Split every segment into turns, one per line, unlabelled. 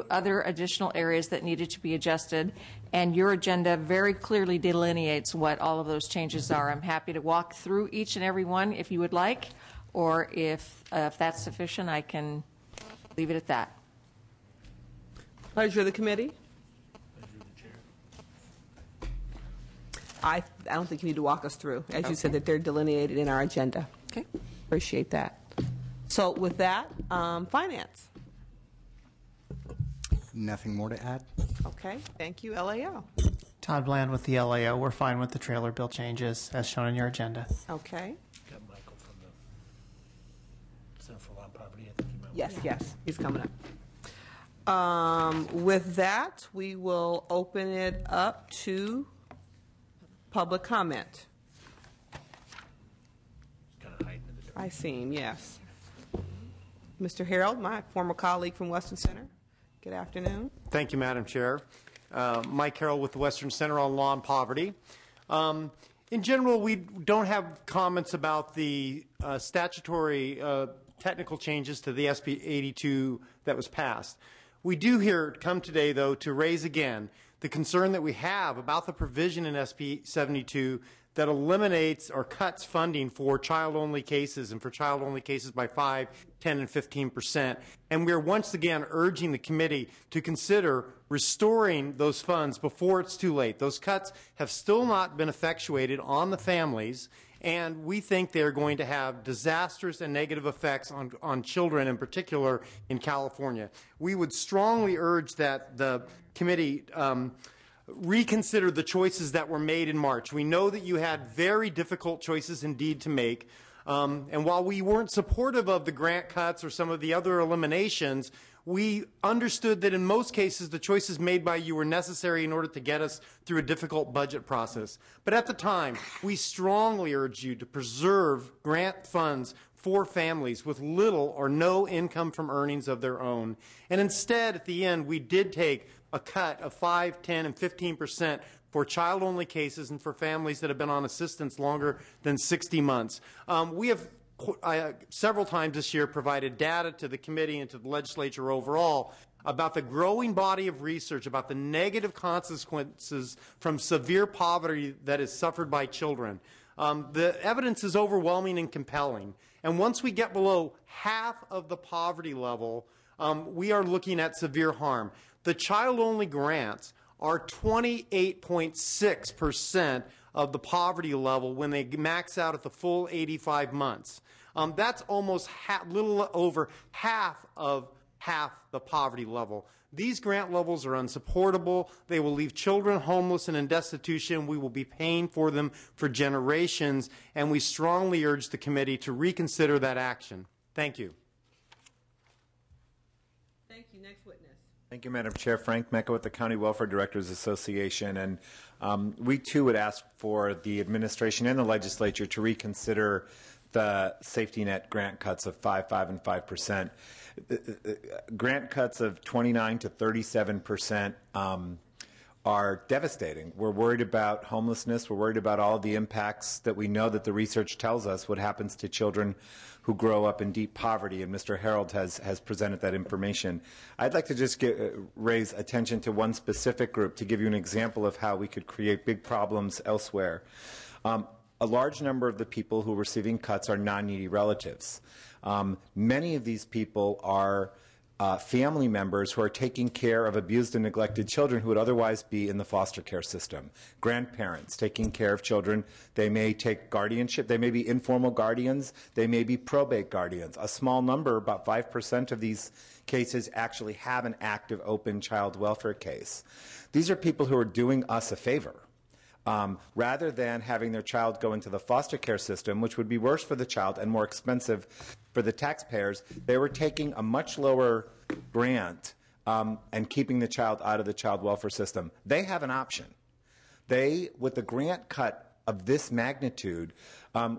other additional areas that needed to be adjusted, and your agenda very clearly delineates what all of those changes are. I'm happy to walk through each and every one if you would like, or if that's sufficient, I can leave it at that.
Pleasure of the committee. I don't think you need to walk us through. As you said, that they're delineated in our agenda.
Okay.
Appreciate that. So with that, finance.
Nothing more to add.
Okay, thank you. LAO.
Todd Bland with the LAO. We're fine with the trailer bill changes as shown in your agenda.
Okay.
Got Michael from the Center for Law and Poverty. I think he might
Yes, he's coming up. With that, we will open it up to public comment.
kind of hiding in the dark.
I see him, yes. Mr. Harold, my former colleague from Western Center. Good afternoon.
Thank you, Madam Chair. Mike Carroll with the Western Center on Law and Poverty. In general, we don't have comments about the statutory technical changes to the SB 82 that was passed. We do come today, though, to raise again the concern that we have about the provision in SB 72 that eliminates or cuts funding for child-only cases and for child-only cases by 5, 10, and 15%. And we're once again urging the committee to consider restoring those funds before it's too late. Those cuts have still not been effectuated on the families, and we think they're going to have disastrous and negative effects on children, in particular in California. We would strongly urge that the committee reconsider the choices that were made in March. We know that you had very difficult choices indeed to make. And while we weren't supportive of the grant cuts or some of the other eliminations, we understood that in most cases the choices made by you were necessary in order to get us through a difficult budget process. But at the time, we strongly urged you to preserve grant funds for families with little or no income from earnings of their own. And instead, at the end, we did take a cut of 5, 10, and 15% for child-only cases and for families that have been on assistance longer than 60 months. We have several times this year provided data to the committee and to the legislature overall about the growing body of research about the negative consequences from severe poverty that is suffered by children. The evidence is overwhelming and compelling. And once we get below half of the poverty level, we are looking at severe harm. The child-only grants are 28.6% of the poverty level when they max out at the full 85 months. That's almost little over half the poverty level. These grant levels are unsupportable. They will leave children homeless and in destitution. We will be paying for them for generations, and we strongly urge the committee to reconsider that action. Thank you.
Thank you. Next witness.
Thank you, Madam Chair. Frank Mecca with the County Welfare Directors Association. And we, too, would ask for the administration and the legislature to reconsider the safety net grant cuts of 5, 5, and 5%. Grant cuts of 29 to 37% are devastating. We're worried about homelessness. We're worried about all the impacts that we know that the research tells us what happens to children who grow up in deep poverty, and Mr. Harold has presented that information. I'd like to just raise attention to one specific group to give you an example of how we could create big problems elsewhere. A large number of the people who are receiving cuts are non-needy relatives. Many of these people are family members who are taking care of abused and neglected children who would otherwise be in the foster care system. Grandparents taking care of children. They may take guardianship. They may be informal guardians. They may be probate guardians. A small number, about 5% of these cases, actually have an active open child welfare case. These are people who are doing us a favor. Rather than having their child go into the foster care system, which would be worse for the child and more expensive for the taxpayers, they were taking a much lower grant and keeping the child out of the child welfare system. They have an option. With the grant cut of this magnitude,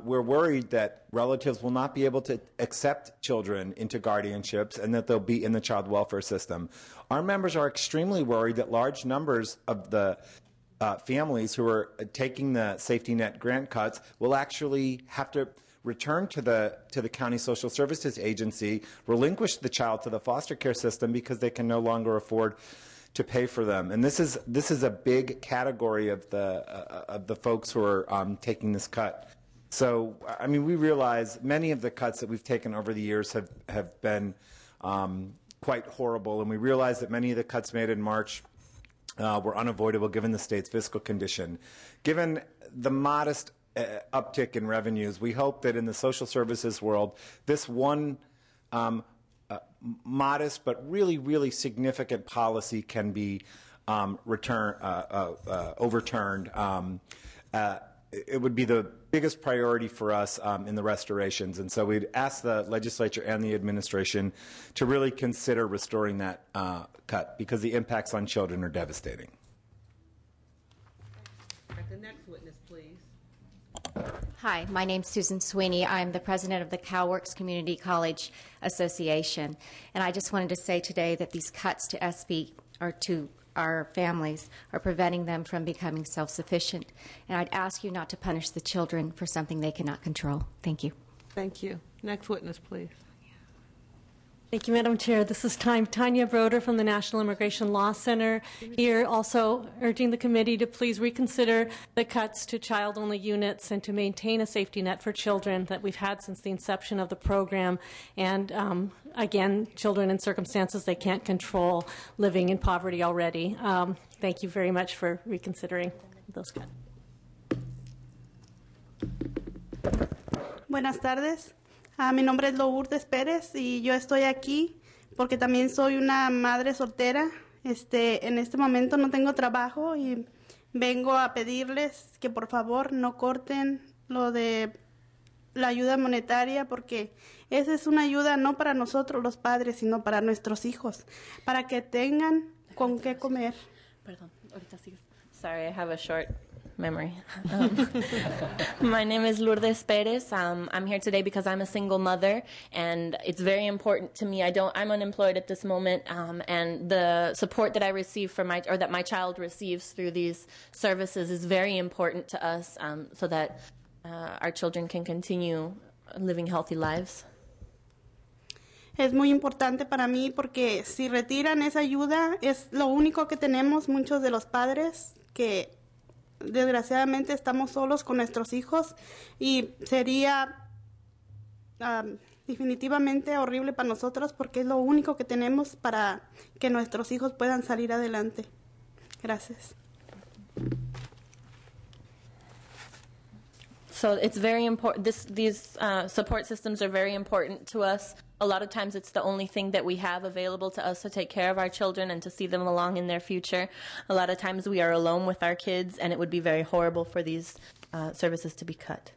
we're worried that relatives will not be able to accept children into guardianships and that they'll be in the child welfare system. Our members are extremely worried that large numbers of the families who are taking the safety net grant cuts will actually have to return to the county social services agency, relinquish the child to the foster care system because they can no longer afford to pay for them. And this is a big category of the folks who are taking this cut. So, I mean, we realize many of the cuts that we've taken over the years have been quite horrible, and we realize that many of the cuts made in March were unavoidable given the state's fiscal condition. Given the modest uptick in revenues, we hope that in the social services world, this one modest but really, really significant policy can be overturned. It would be the biggest priority for us in the restorations, and so we'd ask the legislature and the administration to really consider restoring that cut because the impacts on children are devastating.
The next witness, please.
Hi, my name's Susan Sweeney. I'm the president of the CalWorks Community College Association. And I just wanted to say today that these cuts to SB or to our families are preventing them from becoming self-sufficient. And I'd ask you not to punish the children for something they cannot control. Thank you.
Thank you. Next witness, please.
Thank you, Madam Chair. This is Tanya Broder from the National Immigration Law Center. Here also urging the committee to please reconsider the cuts to child-only units and to maintain a safety net for children that we've had since the inception of the program. And again, children in circumstances they can't control, living in poverty already. Thank you very much for reconsidering those cuts.
Buenas tardes. Mi nombre es Lourdes Pérez y yo estoy aquí porque también soy una madre soltera. En este momento no tengo trabajo y vengo a pedirles que por favor no corten lo de la ayuda monetaria porque esa es una ayuda no para nosotros los padres, sino para nuestros hijos, para que tengan con qué comer.
Perdón, ahorita sigues. Sorry, I have a short memory. My name is Lourdes Perez. I'm here today because I'm a single mother, and it's very important to me. I'm unemployed at this moment, and the support that I receive that my child receives through these services is very important to us, so that our children can continue living healthy lives.
Es muy importante para mí porque si retiran esa ayuda es lo único que tenemos muchos de los padres que desgraciadamente estamos solos con nuestros hijos y sería definitivamente horrible para nosotros porque es lo único que tenemos para que nuestros hijos puedan salir adelante. Gracias.
So it's very important. These support systems are very important to us. A lot of times it's the only thing that we have available to us to take care of our children and to see them along in their future. A lot of times we are alone with our kids, and it would be very horrible for these services to be cut.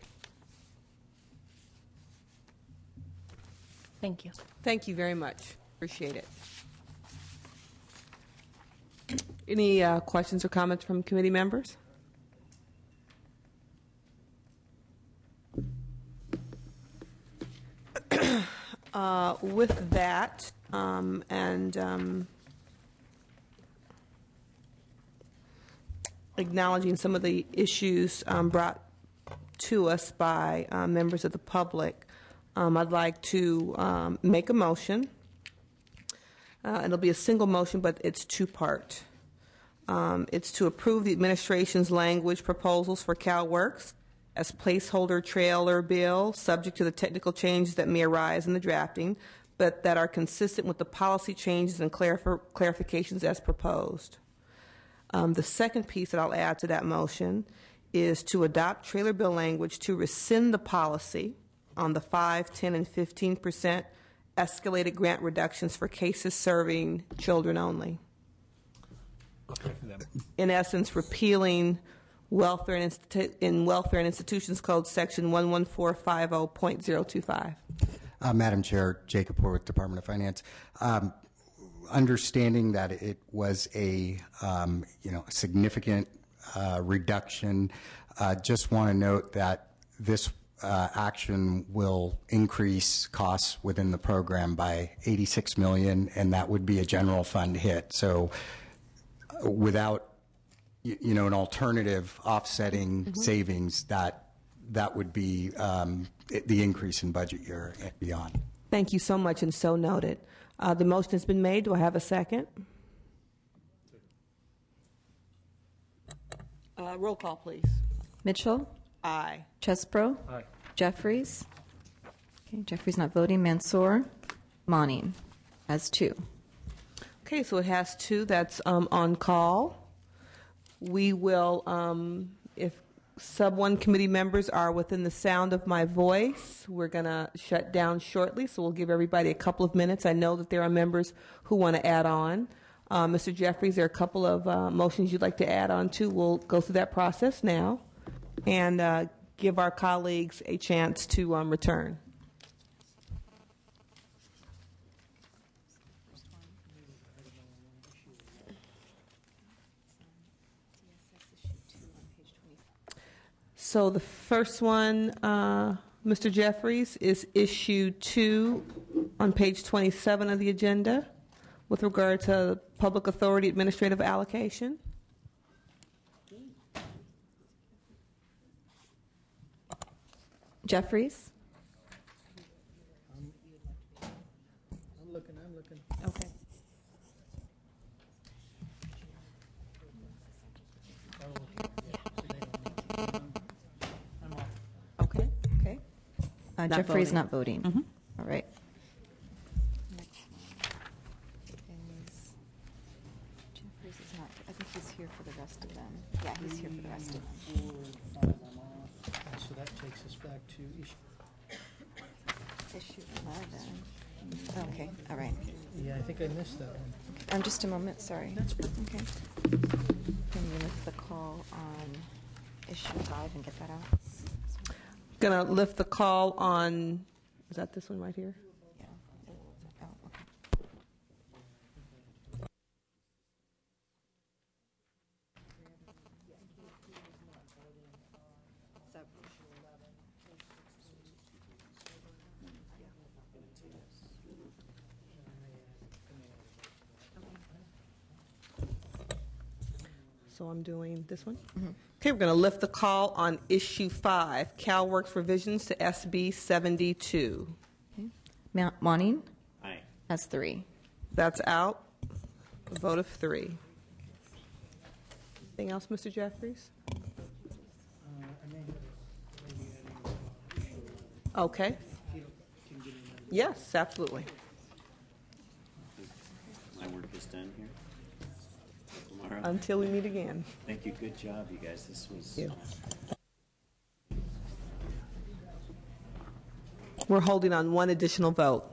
Thank you.
Thank you very much. Appreciate it. Any questions or comments from committee members? With that, acknowledging some of the issues brought to us by members of the public, I'd like to make a motion. It'll be a single motion, but it's two-part. It's to approve the administration's language proposals for CalWorks as placeholder trailer bill, subject to the technical changes that may arise in the drafting, but that are consistent with the policy changes and clarifications as proposed. The second piece that I'll add to that motion is to adopt trailer bill language to rescind the policy on the 5, 10, and 15% escalated grant reductions for cases serving children only.
Okay.
In essence, repealing Welfare and Institutions Code Section 11450.025.
Madam Chair, Jacob Horwath, Department of Finance. Understanding that it was a significant reduction, just want to note that this action will increase costs within the program by $86 million, and that would be a general fund hit. So, without an alternative offsetting savings, that that would be the increase in budget year and beyond.
Thank you so much, and so noted. The motion has been made. Do I have a second? Roll call, please.
Mitchell?
Aye.
Chesbro?
Aye.
Jeffries? Okay, Jeffries not voting. Mansour? Monning has 2.
Okay, so it has 2 that's on call. We will, if sub 1 committee members are within the sound of my voice, we're going to shut down shortly, so we'll give everybody a couple of minutes. I know that there are members who want to add on. Mr. Jeffries, there are a couple of motions you'd like to add on to. We'll go through that process now and give our colleagues a chance to return. So the first one, Mr. Jeffries, is issue 2 on page 27 of the agenda with regard to public authority administrative allocation.
Jeffries?
I'm looking.
Okay. Okay. Okay. Jeffries
voting.
not voting.
Mhm.
All right. Jeffries is not. I think he's here for the rest of them. Yeah, he's here for the rest of them.
So that takes us back to issue.
Issue 11. Okay. All right.
Yeah, I think I missed that one.
Just a moment. Sorry.
That's fine.
Okay. Can you lift the call on issue 5 and get that out?
Going to lift the call on, is that this one right here?
Yeah. Oh, okay.
So I'm doing this one? Okay, we're going to lift the call on issue 5, CalWorks revisions to SB 72.
Okay. Monning?
Aye.
That's 3.
That's out. A vote of 3. Anything else, Mr. Jeffries? Okay. Yes, absolutely.
My work is done here. Tomorrow.
Until we meet again.
Thank you. Good job, you guys. This was
Thank you.
awesome.
We're holding on one additional vote.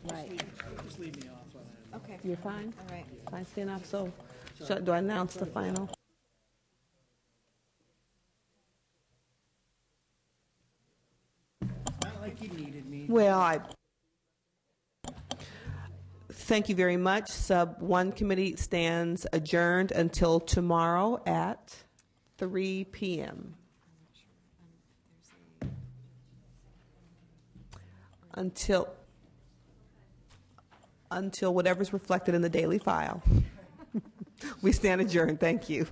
Right.
Just leave me off on that.
Okay.
You're fine?
All right.
Fine, stand up. So, do I announce the final?
Not like you needed me.
Well, thank you very much. Sub 1 committee stands adjourned until tomorrow at 3 p.m. Until whatever's reflected in the daily file. We stand adjourned. Thank you.